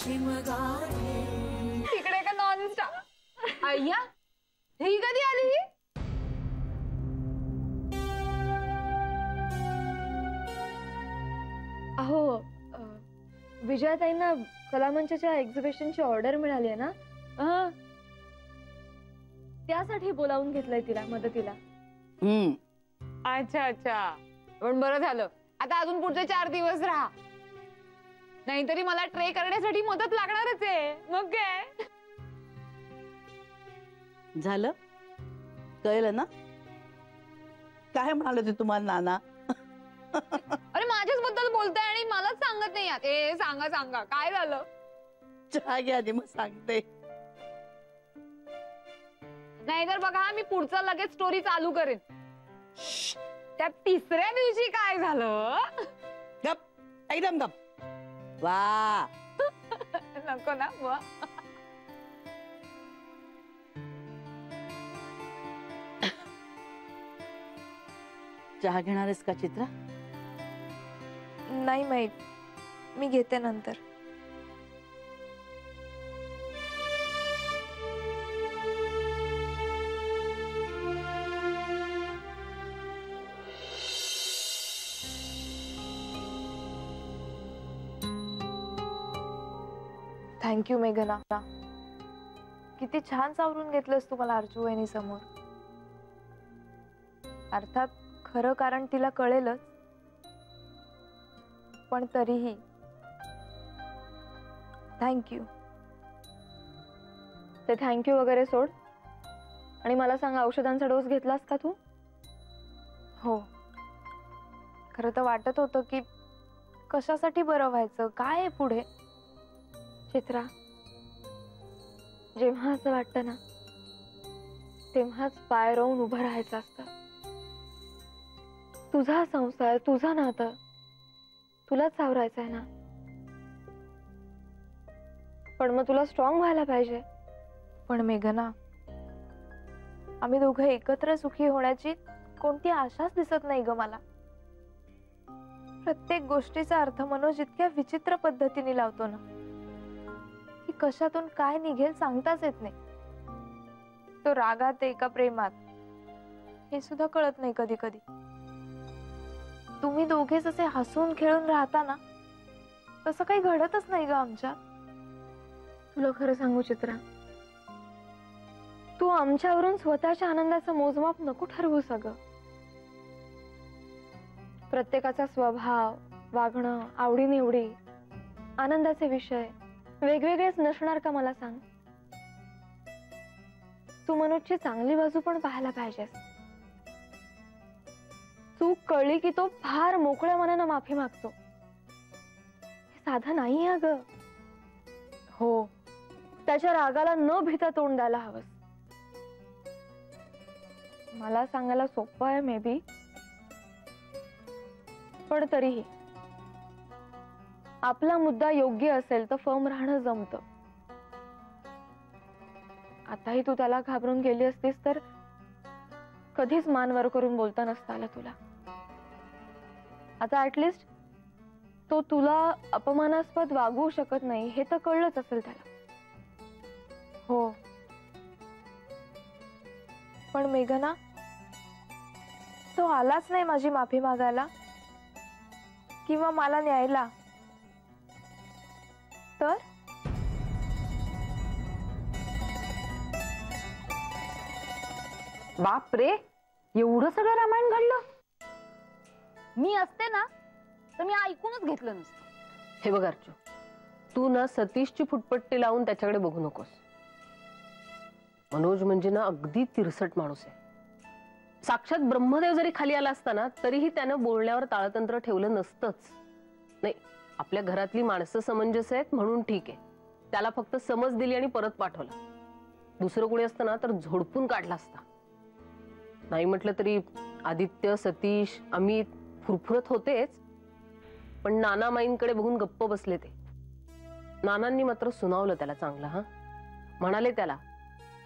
तिकडे का non stop अय्या ही कधी आली ही? अहो विजयाताईंना कलामंचच्या एक्झिबिशनची ऑर्डर मिळाली आहे ना, त्यासाठी बोलावून घेतलंय तिला मदतीला. अच्छा अच्छा, पण बरं झालं. आता अजून पुढचे 4 दिवस राहा, नाहीतरी मला ट्रे करण्यासाठी मदत लागणारच आहे. मग काय झालं, कळलं ना काय म्हणाले ते तुम्हाला नाना? अरे माझ्याच बद्दल बोलताय आणि मलाच सांगत नाही यात. ए सांगा सांगा काय झालं? चहा घ्या आधी मग सांगते. नाहीतर बघा मी पुढचं लगेच स्टोरी चालू करेन. त्या 3ऱ्या दिवशी काय झालं? गप, एकदम गप. वा नको ना वा. चहा घेणार आहेस का चित्रा? नाही माहित, मी घेते नंतर. थँक्यू मेघना, किती छान सावरून घेतलंस तू मला अर्जू वहिनी समोर. अर्थात खरं कारण तिला कळेलच, पण तरीही थँक्यू. ते थँक्यू वगैरे सोड आणि मला सांग, औषधांचा डोस घेतलास का तू? हो. खरं तर वाटत होतं की कशासाठी बरं व्हायचं, काय आहे पुढे. चित्रा, जेव्हा असं वाटतं ना तेव्हाच पाय रोवून उभं राहायचं असतं. तुझा संसार, तुझं नातं तुलाच सावरायचं आहे ना. पण मग तुला स्ट्रॉंग व्हायला पाहिजे. पण मेघना, आम्ही दोघं एकत्र सुखी होण्याची कोणती आशाच दिसत नाही ग मला. प्रत्येक गोष्टीचा अर्थ मनोज इतक्या विचित्र पद्धतीने लावतो ना की कशातून काय निघेल सांगताच येत नाही. तो रागात आहे का प्रेमात हे सुद्धा कळत नाही कधी कधी. तुम्ही दोघे जसे हसून खेळून राहता ना तसं काही घडतच नाही ग आमच्यात. तुला खरं सांगू चित्रा, तू आमच्यावरून स्वतःच्या आनंदाचं मोजमाप नको ठरवू सगळं. प्रत्येकाचा स्वभाव, वागणं, आवडीनिवडी, आनंदाचे विषय वेगवेगळेच नसणार का मला सांग. तू मनोजची चांगली बाजू पण पाहायला पाहिजेस. चूक कळली की तो फार मोकळ्या मनानं माफी मागतो. हे साधं नाही अगं. हो, त्याच्या रागाला न भीता तोंड द्यायला हवंस. मला सांगायला सोपं आहे मे बी, पण तरीही आपला मुद्दा योग्य असेल तर फर्म राहणं जमतं. आताही तू त्याला घाबरून गेली असतीस तर कधीच मान वर करून बोलता नसता आलं तुला. आता ऍटलिस्ट तो तुला अपमानास्पद वागवू शकत नाही हे तर कळलंच असेल त्याला. हो, पण मेघना, तो आलाच नाही माझी माफी मागायला किंवा मला न्यायला तर बाप रे, एवढं सगळं रामायण घडलं. मी असते ना तर मी ऐकूनच घेतलं नसतं. हे बघ अर्जू, तू ना सतीशची फुटपट्टी लावून त्याच्याकडे बघू नकोस. मनोज म्हणजे ना अगदी तिरसट माणूस आहे. साक्षात ब्रह्मदेव जरी खाली आला असता ना तरीही त्यानं बोलण्यावर ताळतंत्र ठेवलं नसतंच. नाही, आपल्या घरातली माणसं समंजस आहेत म्हणून ठीक आहे. त्याला फक्त समज दिली आणि परत पाठवलं. दुसरं कोणी असतं ना तर झोडपून काढला असता. नाही म्हटलं तरी आदित्य, सतीश, अमित फुरफुरत होतेच, पण नाना माईंकडे बघून गप्प बसले ते. नानांनी मात्र सुनावलं त्याला चांगलं. हा, म्हणाले त्याला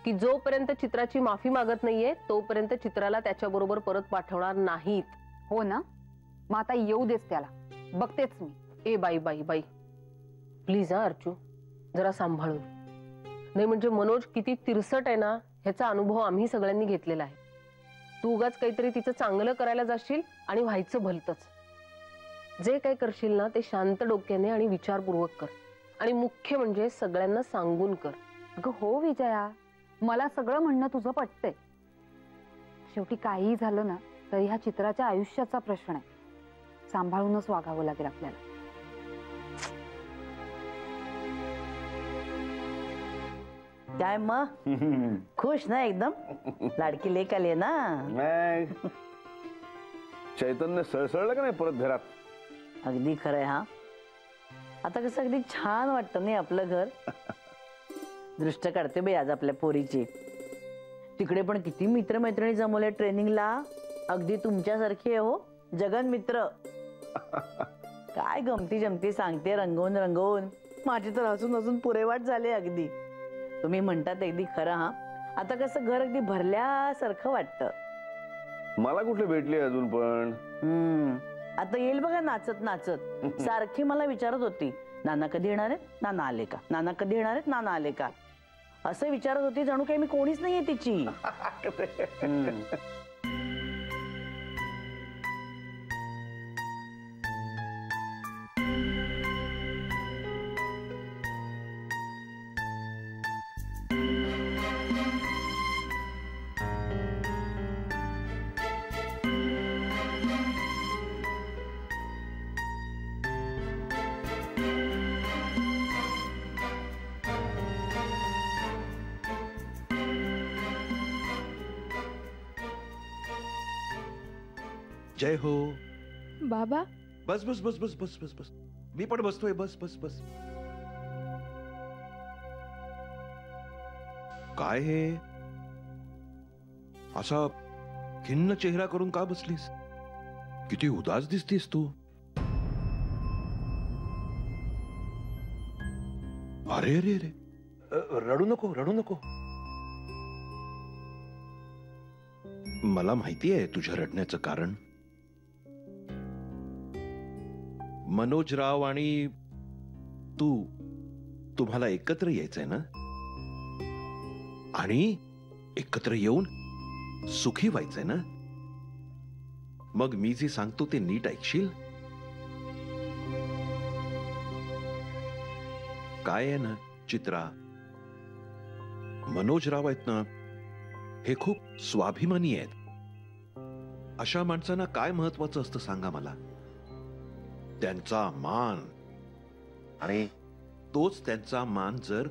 की जोपर्यंत चित्राची माफी मागत नाहीये तोपर्यंत चित्राला त्याच्या बरोबर परत पाठवणार नाहीत. हो ना, मग आता येऊ देस त्याला, बघतेच मी. ए बाई बाई बाई, प्लीज हा अर्जू, जरा सांभाळून. नाही म्हणजे मनोज किती तिरसट आहे ना ह्याचा अनुभव आम्ही सगळ्यांनी घेतलेला आहे. तू उगाच काहीतरी तिचं चांगलं करायला जाशील आणि व्हायचं भलतच. जे काही करशील ना ते शांत डोक्याने आणि विचारपूर्वक कर, आणि मुख्य म्हणजे सगळ्यांना सांगून कर. अगं हो विजया, मला सगळं म्हणणं तुझं पटतंय. शेवटी काहीही झालं ना तरी हा चित्राच्या आयुष्याचा प्रश्न आहे. सांभाळूनच वागावं लागेल आपल्याला. काय मग खुश ना एकदम? लाडकी लेक आली ना? नाही, चैतन्य सळसळलं का नाही परत घरात? अगदी खरंय. हा आता कसं अगदी छान वाटतं नाही आपलं घर. दृष्ट काढते बाई आज आपल्या पोरीची. तिकडे पण किती मित्रमैत्रिणी जमवले ट्रेनिंगला. अगदी तुमच्यासारखी आहे हो जगन मित्र. काय गमती जमती सांगते रंगवून रंगवून. माझी तर हसून हसून पुरेवाट झाले अगदी. तुम्ही म्हणतात अगदी खरं. हा आता कसं घर अगदी भरल्यासारखं वाटतं. मला कुठे भेटली अजून पण? आता येईल बघा नाचत नाचत. सारखी मला विचारत होती, नाना कधी येणार आहेत? नाना आले का? नाना कधी येणार आहेत? नाना आले का? असं विचारत होती जणू काही मी कोणीच नाहीये तिची. जय हो. बाबा बस बस बस बस बस बस बस. मी पण बसतोय. बस बस बस. काय हे असा खिन्न चेहरा करून का बसलीस? किती उदास दिसतीस तू. अरे अरे अरे, रडू नको रडू नको. मला माहिती आहे तुझ्या रडण्याचं कारण. मनोजराव आणि तू, तुम्हाला एकत्र यायचंय ना, आणि एकत्र येऊन सुखी व्हायचंय ना. मग मी जे सांगतो ते नीट ऐकशील. काय आहे ना चित्रा, मनोजराव आहेत ना हे खूप स्वाभिमानी आहेत. अशा माणसांना काय महत्वाचं असतं सांगा मला? त्यांचा मान. आणि तोच त्यांचा मान जर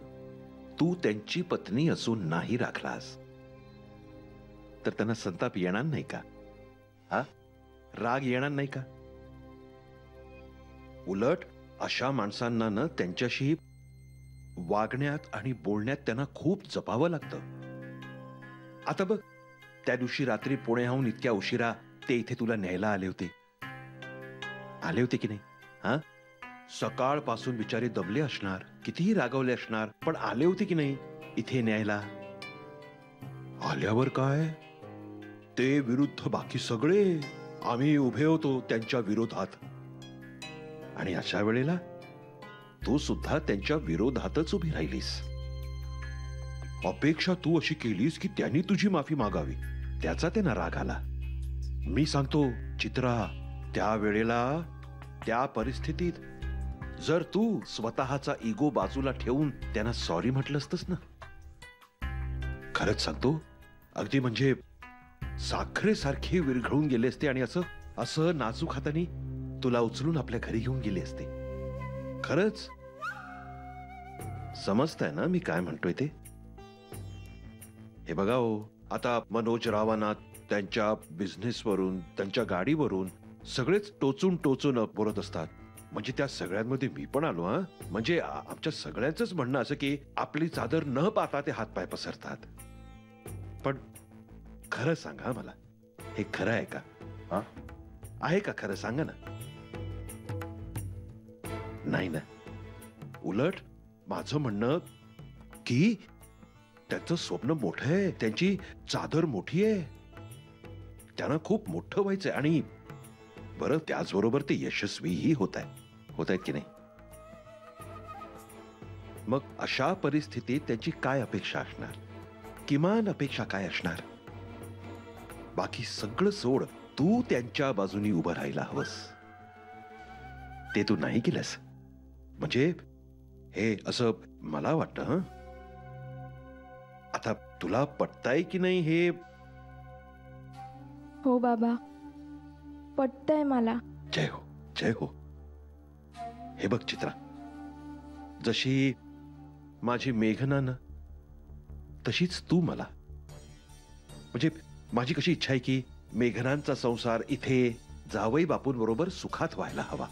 तू त्यांची पत्नी असून नाही राखलास तर त्यांना संताप येणार नाही का? हा, राग येणार नाही का? उलट अशा माणसांना ना त्यांच्याशी वागण्यात आणि बोलण्यात त्यांना खूप जपावं लागतं. आता बघ, त्या दिवशी रात्री पुण्याहून इतक्या उशिरा ते इथे तुला न्यायला आले होते. आले होते की नाही? हा, सकाळपासून बिचारे दबले असणार, कितीही रागवले असणार, पण आले होते की नाही इथे न्यायला? आल्यावर काय, ते विरुद्ध बाकी सगळे आम्ही उभे होतो त्यांच्या विरोधात. आणि अशा वेळेला तू सुद्धा त्यांच्या विरोधातच उभी राहिलीस. अपेक्षा तू अशी केलीस की त्यांनी तुझी माफी मागावी, त्याचा त्यांना राग आला. मी सांगतो चित्रा, त्या वेळेला त्या परिस्थितीत जर तू स्वतःचा इगो बाजूला ठेवून त्यांना सॉरी म्हटलं असतंस ना, खरंच सांगतो अगदी म्हणजे साखरेसारखे विरघळून गेले असते आणि असं असं नाजूक हाताने तुला उचलून आपल्या घरी घेऊन गेले असते. खरंच समजतंय ना मी काय म्हणतोय ते? हे बघा हो, आता मनोजरावांना त्यांच्या बिझनेसवरून, त्यांच्या गाडीवरून सगळेच टोचून टोचून बोलत असतात. म्हणजे त्या सगळ्यांमध्ये मी पण आलो. हा, म्हणजे आमच्या सगळ्यांचंच म्हणणं असं की आपली चादर न पाहता ते हातपाय पसरतात. पण खरं सांगा मला, हे खरं आहे का? हा, आहे का? खरं सांगा ना. नाही ना. उलट माझं म्हणणं की त्यांचं स्वप्न मोठं आहे, त्यांची चादर मोठी आहे, त्यांना खूप मोठं व्हायचंय. आणि बरं, त्याचबरोबर ते यशस्वीही होत आहेत की नाही? मग अशा परिस्थितीत त्यांची काय अपेक्षा असणार, किमान अपेक्षा काय असणार? बाकी सगळं सोड, तू त्यांच्या बाजूनी उभं राहायला हवंस. ते तू नाही केलंस म्हणजे हे असं मला वाटतं. हं, आता तुला पटताय की नाही हे? हो बाबा, पटतंय मला. जय हो, जय हो. हे बघ चित्रा, जशी माझी मेघना ना, तशीच तू मला. म्हणजे माझी कशी इच्छा आहे की मेघनांचा संसार इथे जावई बापूंबरोबर सुखात व्हायला हवा,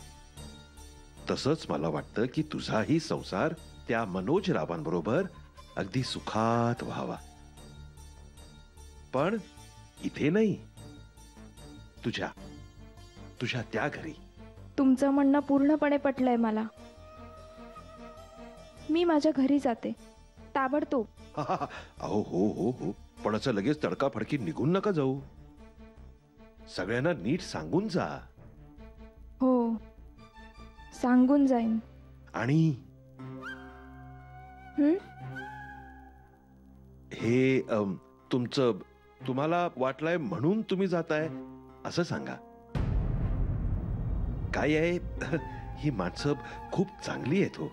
तसंच मला वाटतं की तुझाही संसार त्या मनोज रावांबरोबर अगदी सुखात व्हावा. पण इथे नाही, तुझ्या तुझ्या त्या घरी. तुमचं म्हणणं पूर्णपणे पटलंय मला. मी माझ्या घरी जाते ताबडतोब. अहो हो हो हो, पण असं लगेच तडकाफडकी निघून नका जाऊ. सगळ्यांना नीट सांगून जा. हो, सांगून जाईन. आणि हे तुमचं तुम्हाला वाटलंय म्हणून तुम्ही जाताय असं सांगा. काय आहे, ही माणसं खूप चांगली आहेत हो,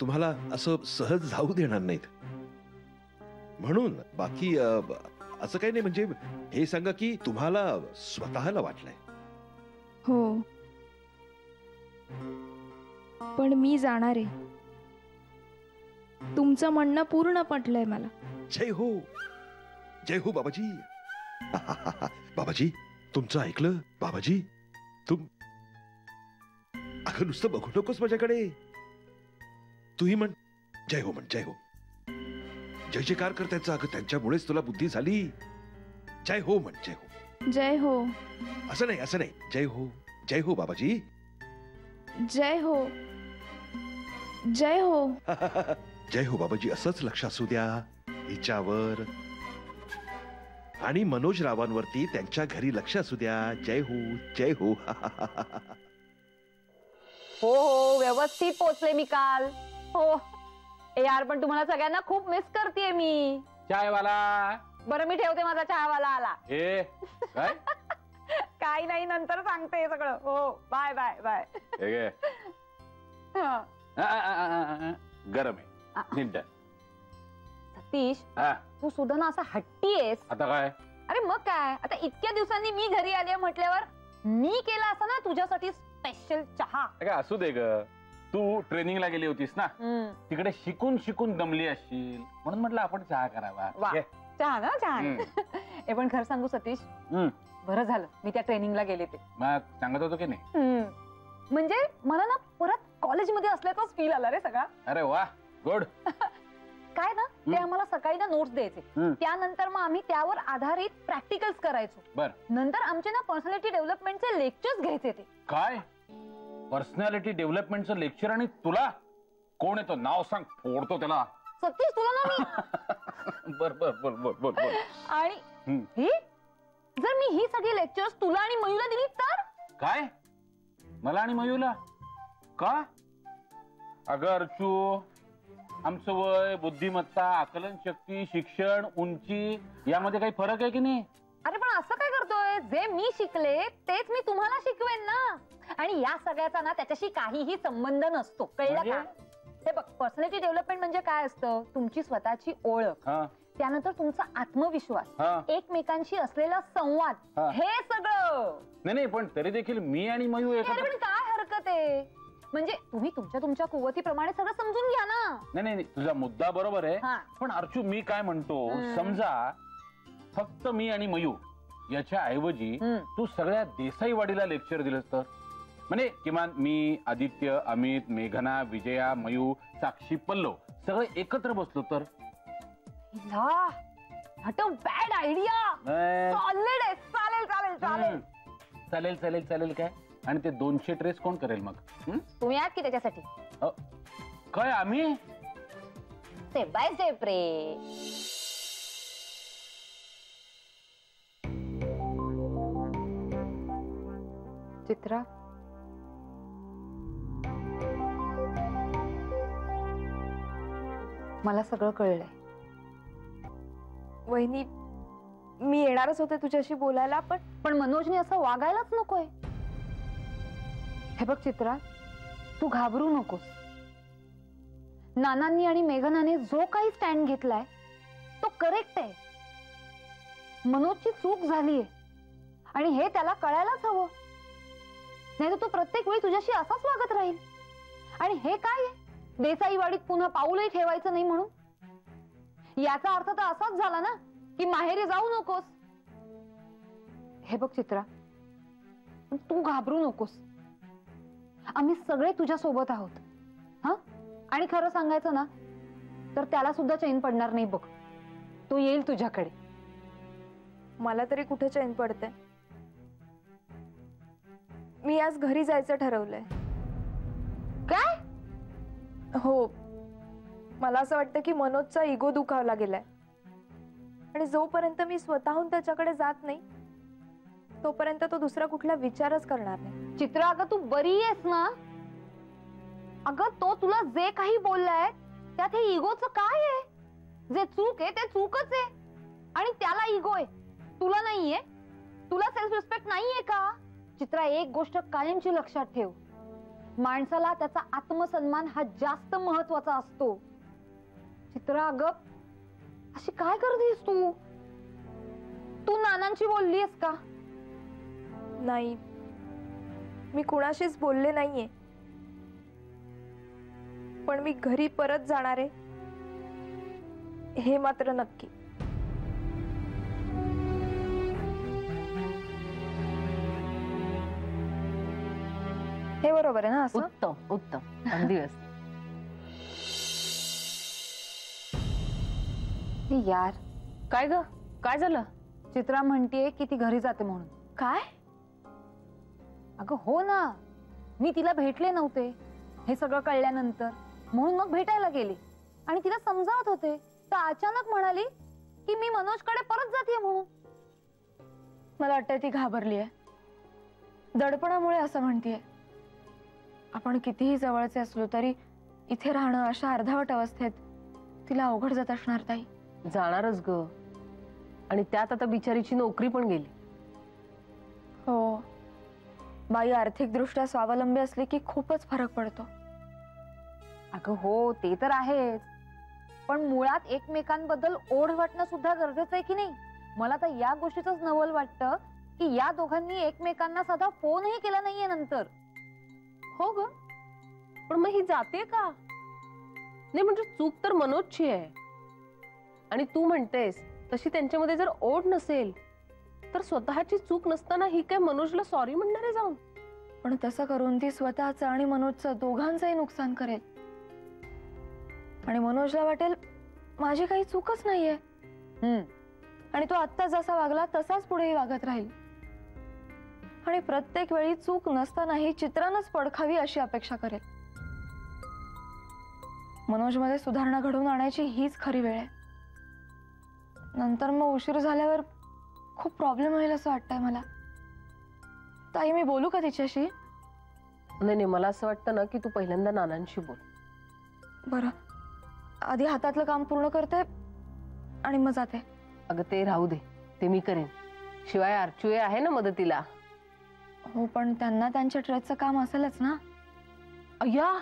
तुम्हाला असं सहज जाऊ देणार नाहीत म्हणून. बाकी असं काही नाही. म्हणजे हे सांगा की तुम्हाला स्वतःला वाटलंय. हो, पण मी जाणार आहे. तुमचं म्हणणं पूर्ण पटलंय मला. जय हो, जय हो बाबाजी. बाबाजी, तुमचं ऐकलं बाबाजी? अगं नुसतं बघू नकोस माझ्याकडे, तूही म्हण जय हो, म्हण जय हो. जय जयकार कर त्यांचा. अगं त्यांच्यामुळेच तुला बुद्धी झाली. जय हो म्हण, जय हो. जय हो. असं नाही, असं नाही. जय हो, जय हो बाबाजी. जय हो, जय हो. जय हो बाबाजी. असंच लक्ष असू द्या हिच्यावर, आणि मनोज रावांवरती त्यांच्या घरी लक्ष असू द्या. जय हो, जय हो. हो हो, व्यवस्थित पोचले मी काल. हो यार, पण तुम्हाला सगळ्यांना खूप मिस करतेय मी. चायवाला. बरं मी ठेवते, माझा चहावाला आला. ए काय? काही नाही, नंतर सांगते सगळं. हो, बाय बाय बाय. हे घे. गरम आहे. नीट. सतीश, हा, तू सुद्धा ना असा हट्टी आहेस. आता काय? अरे मग काय, आता इतक्या दिवसांनी मी घरी आली म्हटल्यावर मी केला असं ना तुझ्यासाठी स्पेशल चहा. काय असू दे ग, तू ट्रेनिंगला गेली होतीस ना, तिकडे शिकून शिकून दमली असशील म्हणून म्हटलं आपण चहा करावा. वा, घे. चहा ना, चहा. हे पण खरं सांगू सतीश, बरं झालं मी त्या ट्रेनिंगला गेले ते. मग सांगत होतो की नाही? म्हणजे मला ना परत कॉलेजमध्ये असल्याचाच फील आला रे सगळा. अरे वा, गुड. काय ना, ते आम्हाला सकाळी ना नोट्स द्यायचे, त्यानंतर मग आम्ही त्यावर आधारित प्रॅक्टिकल्स करायचो. बर. नंतर आमचे ना पर्सनॅलिटी डेव्हलपमेंटचे लेक्चर्स घ्यायचे ते. काय पर्सनॅलिटी डेव्हलपमेंटचं लेक्चर? आणि तुला कोण येतो? नाव सांग, फोडतो त्याला. सतीश तुला ना मी. बर बर बर बर बर बर. आणि हे जर मी ही सगळी लेक्चर्स तुला आणि मयूला दिली तर? काय? मला आणि मयूला? का? अगं अर्चू, आमचं वय, बुद्धिमत्ता, आकलन शक्ती, शिक्षण, उंची यामध्ये काही फरक आहे की नाही? अरे पण असं काय करतोय? जे मी शिकले तेच मी तुम्हाला शिकवेन ना. आणि या सगळ्याचा ना त्याच्याशी काहीही संबंध नसतो, कळलं का? हे बघ, पर्सनॅलिटी डेव्हलपमेंट म्हणजे काय असतं? तुमची स्वतःची ओळख, त्यानंतर तुमचा आत्मविश्वास, एकमेकांशी असलेला संवाद, हे सगळं. नाही, पण तरी देखील मी आणि मयू एकत्र. पण काय हरकत आहे? म्हणजे तुम्ही तुमच्या कुवतीप्रमाणे सगळं समजून घ्या ना. नाही, तुझा मुद्दा बरोबर आहे. पण अर्चू, मी काय म्हणतो, समजा फक्त मी आणि मयू याच्या ऐवजी तू सगळ्या देसाईवाडीला लेक्चर दिलंस तर, म्हणजे किमान मी, आदित्य, अमित, मेघना, विजया, मयू, साक्षी, पल्लव सगळे एकत्र बसलो तर? Bad idea. चालेल चालेल चालेल काय? आणि ते 200 ट्रेस कोण करेल मग? तुम्ही आहात की त्याच्यासाठी. काय आम्ही? स्टेप बाय स्टेप रे. चित्रा, मला सगळं कळलंय. वहिनी, मी येणारच होते तुझ्याशी बोलायला, पण मनोजने असं वागायलाच नकोय. हे बघ चित्रा, तू घाबरू नकोस. नानांनी आणि मेघनाने जो काही स्टँड घेतलाय तो करेक्ट आहे. मनोजची चूक झालीये आणि हे त्याला कळायलाच हवं. नाही तर तो प्रत्येक वेळी तुझ्याशी असाच वागत राहील. आणि हे काय आहे, देसाईवाडीत पुन्हा पाऊलही ठेवायचं नाही म्हणून? याचा अर्थ तर असाच झाला ना की माहेरी जाऊ नकोस. हे बघ चित्रा, तू घाबरू नकोस. आम्ही सगळे तुझ्या सोबत आहोत. हा, आणि खरं सांगायचं ना तर त्याला सुद्धा चैन पडणार नाही बघ. तो येईल तुझ्याकडे. मला तरी कुठे चैन पडते. मी आज घरी जायचं ठरवलंय. काय? हो, मला असं वाटतं की मनोजचा इगो दुखावला गेलाय आणि जोपर्यंत मी स्वतःहून त्याच्याकडे जात नाही तोपर्यंत तो दुसरा कुठला विचारच करणार नाही. चित्रा, अगं तू बरी आहेस ना? अगं तो तुला जे काही बोललाय त्यात हे इगोचं काय आहे? जे चूक आहे ते चूकच आहे आणि त्याला इगो आहे, तुला नाहीये. तुला सेल्फ रिस्पेक्ट नाहीये का? चित्रा, एक गोष्ट कायमची लक्षात ठेव. माणसाला त्याचा आत्मसन्मान हा जास्त महत्वाचा असतो. चित्रा, अगं अशी काय करतेस तू? तू नानांशी बोललीस का? नाही, मी कुणाशीच बोलले नाहीये. पण मी घरी परत जाणार आहे हे मात्र नक्की. हे बरोबर आहे ना? असं उत्तम उत्तम, अगदी व्यवस्थित. यार, काय ग, काय झालं? चित्रा म्हणतेय की ती घरी जाते म्हणून. काय? अगं हो ना, मी तिला भेटले नव्हते हे सगळं कळल्यानंतर, म्हणून मग भेटायला गेले आणि तिला समजावत होते तर अचानक म्हणाली की मी मनोजकडे परत जाते म्हणून. मला वाटतंय ती घाबरली आहे. दडपणामुळे असं म्हणतीये. आपण कितीही जवळचे असलो तरी इथे राहणं अशा अर्धवट अवस्थेत तिला अवघड जात असणार ताई. जाणारच ग, आणि त्यात आता बिचारीची नोकरी पण गेली. हो, बाई आर्थिक दृष्ट्या स्वावलंबी असली की खूपच फरक पडतो. अगं हो, ते तर आहेच, पण मुळात एकमेकांबद्दल ओढ वाटणं सुद्धा गरजेचं आहे की नाही? मला तर या गोष्टीचंच नवल वाटतं की या दोघांनी एकमेकांना साधा फोनही केला नाहीये नंतर. हो ग, पण मग ही जाते का? नाही म्हणजे चूक तर मनोजची आहे. आणि तू म्हणतेस तशी त्यांच्यामध्ये जर ओढ नसेल तर स्वतःची चूक नसताना ही काय मनोजला सॉरी म्हणणार आहे जाऊन? पण तसं करून ती स्वतःचं आणि मनोजचं दोघांचंही नुकसान करेल. आणि मनोजला वाटेल माझी काही चूकच नाहीये, आणि तो आत्ता जसा वागला तसाच पुढेही वागत राहील. आणि प्रत्येक वेळी चूक नसतानाही चित्रानंच पडखावी अशी अपेक्षा करेल. मनोजमध्ये सुधारणा घडवून आणायची हीच खरी वेळ आहे. नंतर मग उशीर झाल्यावर खूप प्रॉब्लेम होईल असं वाटतंय मला. ताई, मी बोलू का तिच्याशी? नाही नाही, मला असं वाटतं ना की तू पहिल्यांदा नानांशी बोल. बरं, आधी हातातलं काम पूर्ण करते आणि मग जाते. अगं ते राहू दे, ते मी करेन. शिवाय अर्चुए आहे ना मदतीला. हो, पण त्यांना त्यांच्या ट्रेसचं काम असेलच ना. अय्या,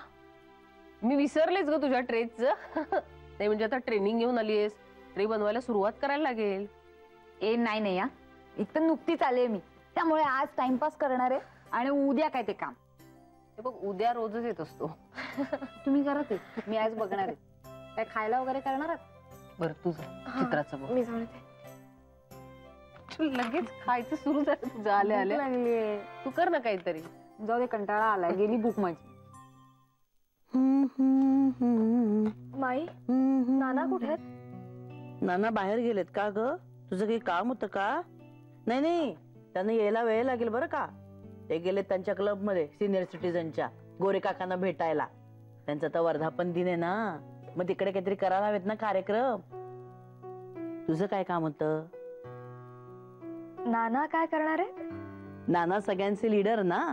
मी विसरलेच ग तुझ्या ट्रेचं. नाही म्हणजे आता ट्रेनिंग घेऊन आलीयस, ट्रे बनवायला सुरुवात करायला लागेल. ए नाही नाही, या एक तर नुकतीच आले मी, त्यामुळे आज टाइमपास करणार आहे आणि उद्या काय ते काम. हे बघ, उद्या रोजच येत असतो. तुम्ही करत आहे, मी आज बघणार आहे. काय खायला वगैरे करणार आहात? बरं तुझं चित्राचं बघ. मी जाते. लगेच खायचं सुरू झालं तुझं आले आले. लागलीये. तू कर ना काहीतरी. जाऊ दे, कंटाळा आलाय, गेली भूक माझी. माई, नाना कुठे आहेत? नाना बाहेर गेलेत का ग? तुझं काही काम होतं का? नाही नाही, त्यांना यायला वेळ लागेल बरं का. ते गेलेत त्यांच्या क्लब मध्ये सिनियर सिटीजनच्या गोरे काकांना भेटायला. त्यांचा तर वर्धापन दिन आहे ना, मग तिकडे काहीतरी करायला हवेत ना कार्यक्रम. तुझं काय काम होतं? नाना काय करणार आहे? नाना सगळ्यांचे लीडर ना.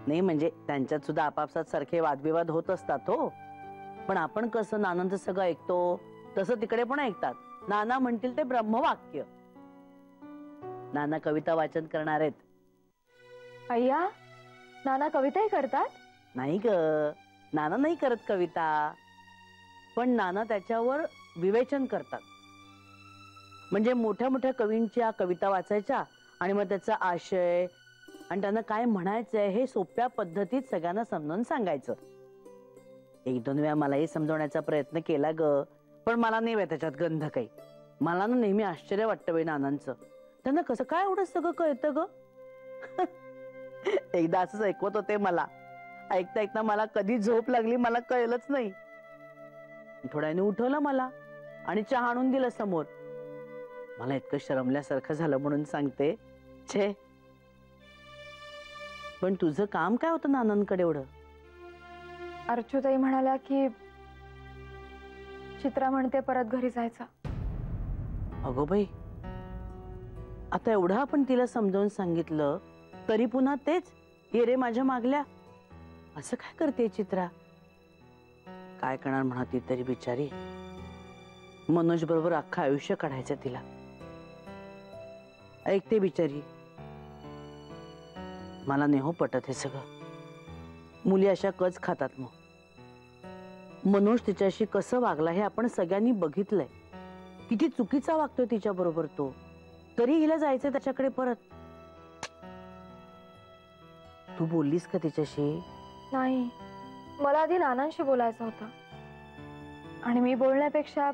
नाही म्हणजे त्यांच्यात सुद्धा आपापसात सारखे वादविवाद होत असतात हो. पण आपण कसं नानांचं सगळं ऐकतो तसं तिकडे पण ऐकतात. नाना म्हणतील ते ब्रह्मवाक्य. नाना कविता वाचन करणार आहेत. अय्या, नाना कविताही करतात? नाही ग, नाना नाही करत कविता, पण नाना त्याच्यावर विवेचन करतात. म्हणजे मोठ्या मोठ्या कवींच्या कविता वाचायच्या आणि मग त्याचा आशय आणि त्यांना काय म्हणायचंय हे सोप्या पद्धतीत सगळ्यांना समजावून सांगायचं. एक दोन वेळा मलाही समजवण्याचा प्रयत्न केला ग, पण मला नाही त्याच्यात गंध काही. मला ना नेहमी आश्चर्य वाटतं बाई नानांचं. त्यांना कसं काय एवढं सगळं कळतं ग. एकदा असंच ऐकवत होते मला. ऐकता ऐकता मला कधी झोप लागली मला कळलंच नाही. थोड्याने उठवलं मला आणि चहा आणून दिला समोर. मला इतकं शरमल्यासारखं झालं म्हणून सांगते. छे, पण तुझं काम काय होतं नानांकडे एवढं? अर्चूताई म्हणाल्या की चित्रा म्हणते परत घरी जायचं. अगो बाई, आता एवढं आपण तिला समजावून सांगितलं तरी पुन्हा तेच ये रे माझ्या मागल्या. असं काय करते चित्रा? काय करणार म्हणा ती तरी बिचारी. मनोज बरोबर अख्खं आयुष्य काढायचं तिला. ऐकते बिचारी. मला नाही हो पटत हे सगळं. मुली अशा कच खातात. मग मनोज तिच्याशी कसं वागला हे आपण सगळ्यांनी बघितलंय. किती चुकीचा वागतोय तिच्या बरोबर तो, तरी हिला जायचंय त्याच्याकडे परत. तू बोललीस का तिच्याशी? नाही, मला आधी नानांशी बोलायचं होतं. आणि मी बोलण्यापेक्षा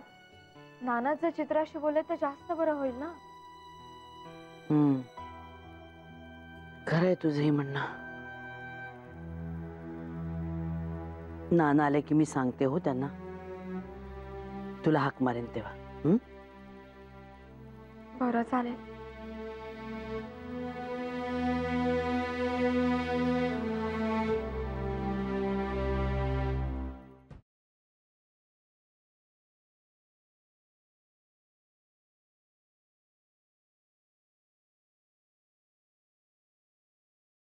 नानाच जर चित्राशी बोलले तर जास्त बरं होईल ना. खरंय तुझंही म्हणणं. नाना आले की मी सांगते हो त्यांना. तुला हाक मारेन तेव्हा. बरं, चालेल.